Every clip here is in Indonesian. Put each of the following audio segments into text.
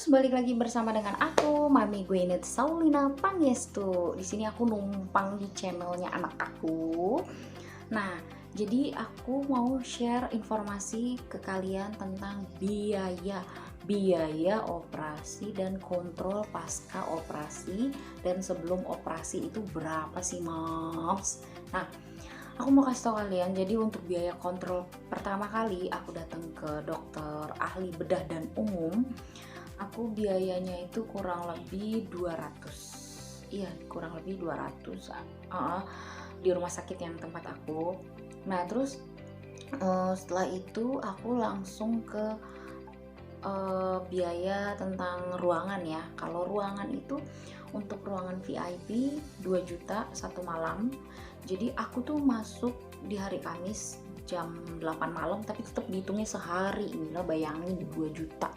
balik lagi bersama dengan aku, Mami Gwyneth Saulina Pangestu. Di sini aku numpang di channelnya anak aku. Nah, jadi aku mau share informasi ke kalian tentang biaya operasi dan kontrol pasca operasi dan sebelum operasi itu berapa sih, Moms? Nah, aku mau kasih tau kalian, jadi untuk biaya kontrol pertama kali aku datang ke dokter ahli bedah dan umum, aku biayanya itu kurang lebih 200. Iya, kurang lebih 200 di rumah sakit yang tempat aku. Nah, terus setelah itu aku langsung ke biaya tentang ruangan ya. Kalau ruangan itu untuk ruangan VIP 2 juta satu malam. Jadi aku tuh masuk di hari Kamis jam 8 malam tapi tetap dihitungnya sehari. Gila, bayangin 2 juta.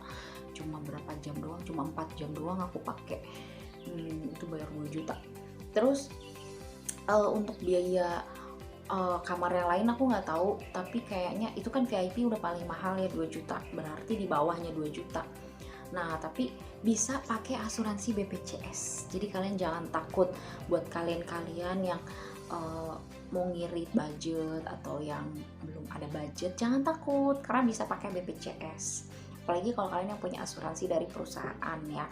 Cuma berapa jam doang, cuma 4 jam doang aku pakai. Itu bayar 2 juta. Terus untuk biaya kamar yang lain aku nggak tahu, tapi kayaknya itu kan VIP udah paling mahal ya 2 juta, berarti di bawahnya 2 juta. Nah, tapi bisa pakai asuransi BPJS. Jadi kalian jangan takut, buat kalian-kalian yang mau ngirit budget atau yang belum ada budget, jangan takut karena bisa pakai BPJS. Apalagi kalau kalian yang punya asuransi dari perusahaan ya.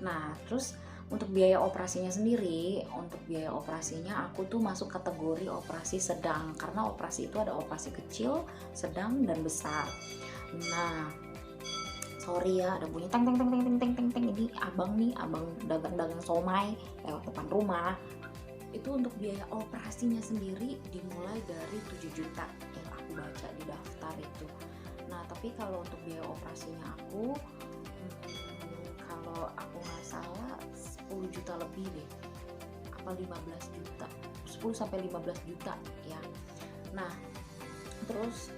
Nah, terus untuk biaya operasinya sendiri, untuk biaya operasinya aku tuh masuk kategori operasi sedang, karena operasi itu ada operasi kecil, sedang, dan besar. Nah, sorry ya, ada bunyi teng teng teng teng teng teng teng teng. Ini abang dagang somai lewat depan rumah. Itu untuk biaya operasinya sendiri dimulai dari 7 juta yang aku baca di daftar itu. Nah, tapi kalau untuk biaya operasinya aku, kalau aku nggak salah 10 juta lebih deh, apa 15 juta, 10 sampai 15 juta ya. Nah, terus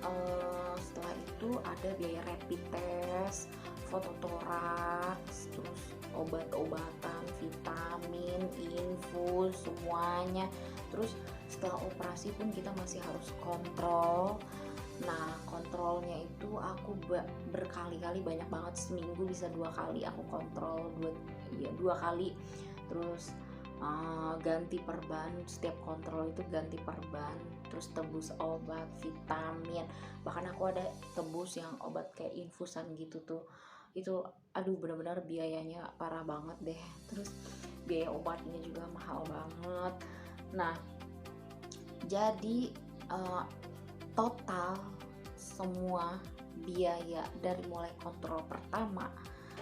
setelah itu ada biaya rapid test, fototoraks, terus obat-obatan, vitamin, infus, semuanya. Terus setelah operasi pun kita masih harus kontrol. Nah, kontrolnya itu aku berkali-kali, banyak banget, seminggu bisa 2 kali aku kontrol, 2 kali. Terus ganti perban, setiap kontrol itu ganti perban, terus tebus obat, vitamin, bahkan aku ada tebus yang obat kayak infusan gitu tuh. Itu aduh, benar-benar biayanya parah banget deh. Terus biaya obatnya juga mahal banget. Nah, jadi total semua biaya dari mulai kontrol pertama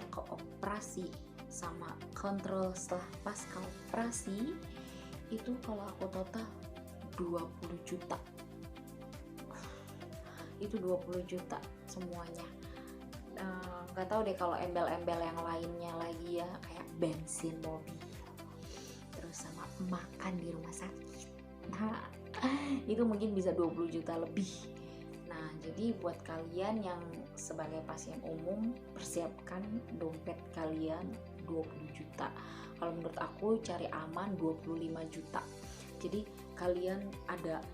ke operasi sama kontrol setelah pasca operasi itu kalau aku total 20 juta. Itu 20 juta semuanya. Nggak tahu deh kalau embel-embel yang lainnya lagi ya, kayak bensin mobil, terus sama makan di rumah sakit. Nah, itu mungkin bisa 20 juta lebih. Nah, jadi buat kalian yang sebagai pasien umum, persiapkan dompet kalian 20 juta. Kalau menurut aku cari aman 25 juta. Jadi kalian ada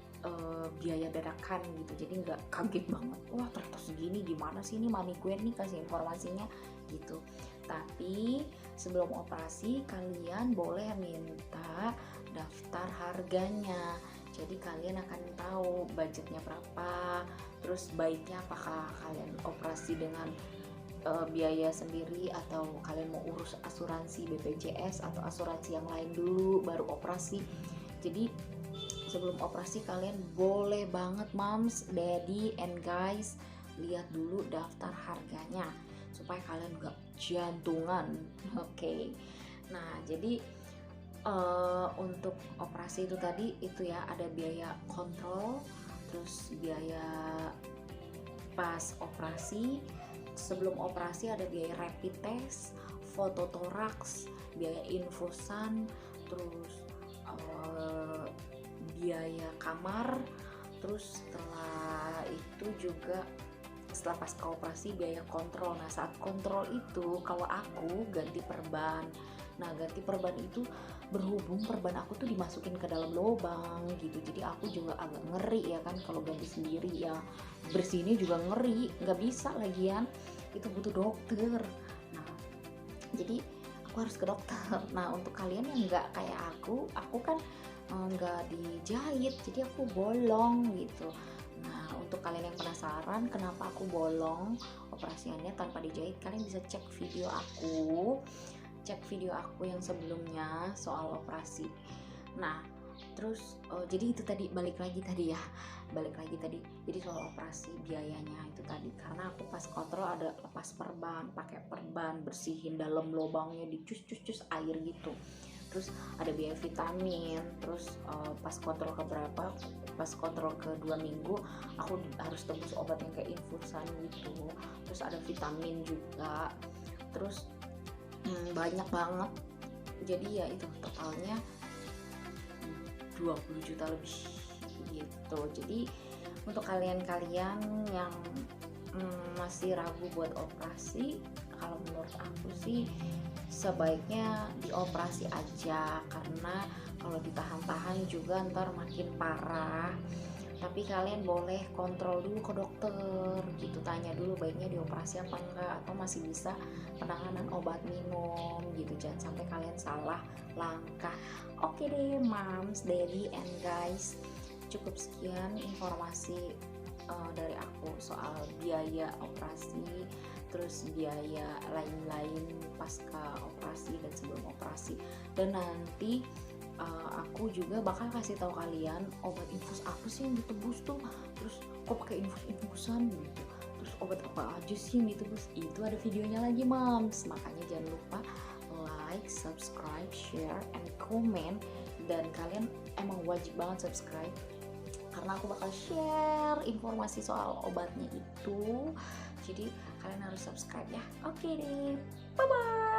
biaya dadakan gitu, jadi nggak kaget banget, wah ternyata segini, gimana sih ini Mami Gwen nih kasih informasinya gitu. Tapi sebelum operasi kalian boleh minta daftar harganya, jadi kalian akan tahu budgetnya berapa. Terus baiknya apakah kalian operasi dengan biaya sendiri atau kalian mau urus asuransi BPJS atau asuransi yang lain dulu baru operasi. Jadi sebelum operasi kalian boleh banget moms, daddy, and guys lihat dulu daftar harganya supaya kalian gak jantungan. Oke. Nah, jadi untuk operasi itu tadi itu ya, ada biaya kontrol, terus biaya pas operasi, sebelum operasi ada biaya rapid test, fototoraks, biaya infusan, terus biaya kamar. Terus setelah itu juga setelah pasca operasi biaya kontrol. Nah, saat kontrol itu kalau aku ganti perban. Nah, ganti perban itu berhubung perban aku tuh dimasukin ke dalam lubang gitu, jadi aku juga agak ngeri ya kan kalau ganti sendiri ya, bersihinnya juga ngeri, nggak bisa lagian, itu butuh dokter. Nah, Jadi aku harus ke dokter. Nah untuk kalian yang nggak kayak aku kan nggak dijahit, jadi aku bolong gitu. Nah untuk kalian yang penasaran kenapa aku bolong operasiannya tanpa dijahit, kalian bisa cek video aku yang sebelumnya soal operasi. Nah terus jadi itu tadi balik lagi tadi jadi soal operasi biayanya itu tadi, karena aku pas kontrol ada lepas perban, pakai perban, bersihin dalam lubangnya, dicus air gitu, terus ada biaya vitamin, terus pas kontrol ke 2 minggu aku harus tebus obat yang kayak infusan gitu, terus ada vitamin juga, terus banyak banget. Jadi ya itu totalnya 20 juta lebih gitu. Jadi untuk kalian-kalian yang masih ragu buat operasi, kalau menurut aku sih sebaiknya dioperasi aja, karena kalau ditahan-tahan juga ntar makin parah. Tapi kalian boleh kontrol dulu ke dokter gitu, tanya dulu baiknya dioperasi apa enggak, atau masih bisa penanganan obat minum gitu. Jangan sampai kalian salah langkah. Oke deh moms, daddy, and guys, cukup sekian informasi dari aku soal biaya operasi, terus biaya lain-lain pasca operasi dan sebelum operasi. Dan nanti aku juga bakal kasih tahu kalian obat infus apa sih yang ditebus tuh, terus kok pakai infusan gitu, terus obat apa aja sih yang ditebus. Itu ada videonya lagi moms, makanya jangan lupa like, subscribe, share, and comment. Dan kalian emang wajib banget subscribe, karena aku bakal share informasi soal obatnya itu. Jadi kalian harus subscribe ya. Oke deh, bye bye.